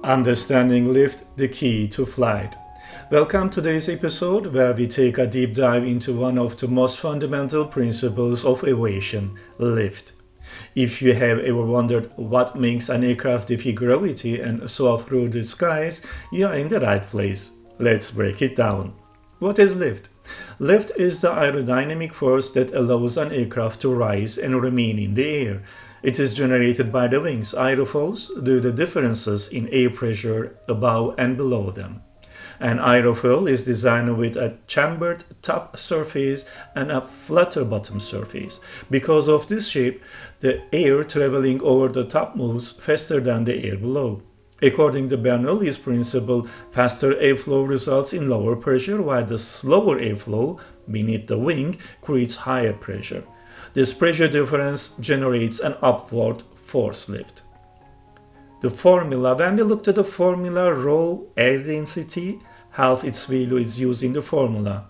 Understanding lift, the key to flight. Welcome to today's episode where we take a deep dive into one of the most fundamental principles of aviation, lift. If you have ever wondered what makes an aircraft defy gravity and soar through the skies, you are in the right place. Let's break it down. What is lift? Lift is the aerodynamic force that allows an aircraft to rise and remain in the air. It is generated by the wings' aerofoils due to differences in air pressure above and below them. An aerofoil is designed with a chambered top surface and a flatter bottom surface. Because of this shape, the air traveling over the top moves faster than the air below. According to Bernoulli's principle, faster airflow results in lower pressure, while the slower airflow beneath the wing creates higher pressure. This pressure difference generates an upward force lift. The formula, when we look at the formula rho air density, half its value is used in the formula.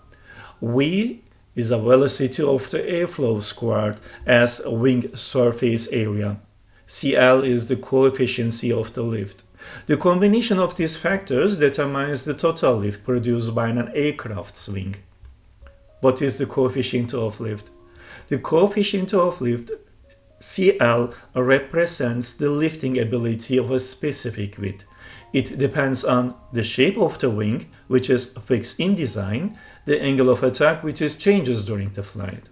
V is a velocity of the airflow squared as wing surface area. CL is the coefficient of the lift. The combination of these factors determines the total lift produced by an aircraft's wing. What is the coefficient of lift? The coefficient of lift, CL, represents the lifting ability of a specific width. It depends on the shape of the wing, which is fixed in design, the angle of attack, which changes during the flight.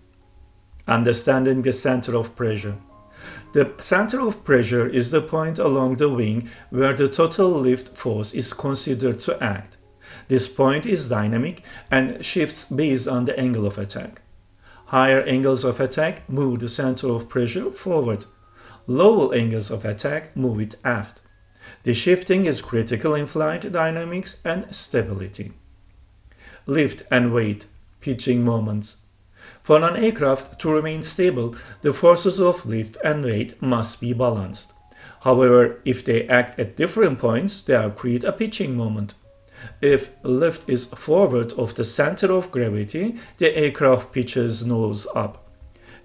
Understanding the center of pressure. The center of pressure is the point along the wing where the total lift force is considered to act. This point is dynamic and shifts based on the angle of attack. Higher angles of attack move the center of pressure forward. Lower angles of attack move it aft. The shifting is critical in flight dynamics and stability. Lift and weight, pitching moments. For an aircraft to remain stable, the forces of lift and weight must be balanced. However, if they act at different points, they create a pitching moment. If lift is forward of the center of gravity, the aircraft pitches nose up.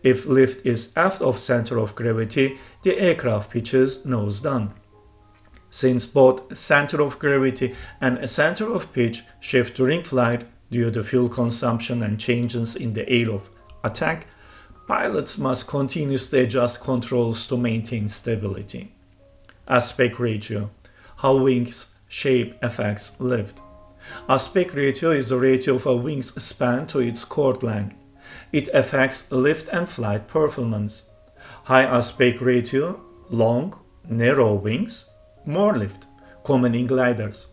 If lift is aft of center of gravity, the aircraft pitches nose down. Since both center of gravity and center of pitch shift during flight due to fuel consumption and changes in the air of attack, pilots must continuously adjust controls to maintain stability. Aspect ratio, how wings shape affects lift. Aspect ratio is the ratio of a wing's span to its chord length. It affects lift and flight performance. High aspect ratio, long, narrow wings, more lift, common in gliders.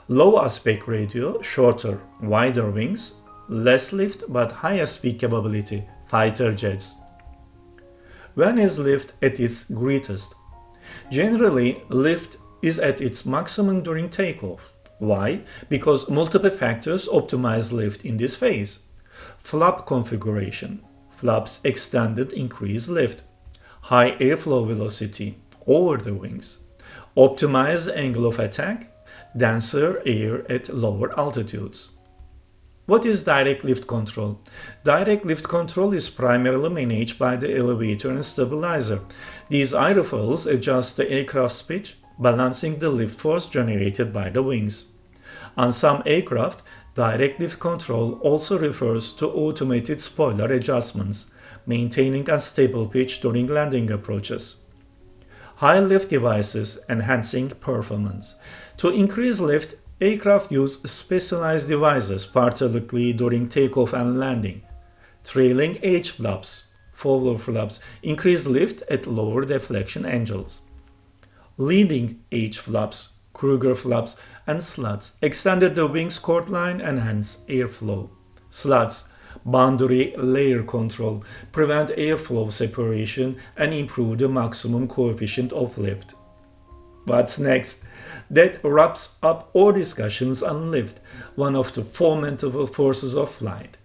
Low aspect ratio, shorter, wider wings, less lift but higher speed capability, fighter jets. When is lift at its greatest? Generally, lift is at its maximum during takeoff. Why? Because multiple factors optimize lift in this phase. Flap configuration. Flaps extended increase lift. High airflow velocity over the wings. Optimize angle of attack. Denser air at lower altitudes. What is direct lift control? Direct lift control is primarily managed by the elevator and stabilizer. These aerofoils adjust the aircraft's pitch, balancing the lift force generated by the wings. On some aircraft, direct lift control also refers to automated spoiler adjustments, maintaining a stable pitch during landing approaches. High lift devices enhancing performance. To increase lift, aircraft use specialized devices, particularly during takeoff and landing. Trailing edge flaps, forward flaps, increase lift at lower deflection angles. Leading edge flaps, Kruger flaps, and slats extended the wing's chord line and hence airflow. Slats, boundary layer control, prevent airflow separation and improve the maximum coefficient of lift. What's next? That wraps up our discussions on lift, one of the fundamental forces of flight.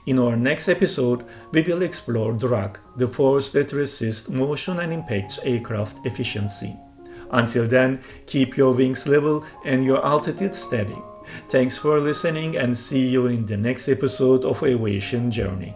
In our next episode, we will explore drag, the force that resists motion and impacts aircraft efficiency. Until then, keep your wings level and your altitude steady. Thanks for listening and see you in the next episode of Aviation Journey.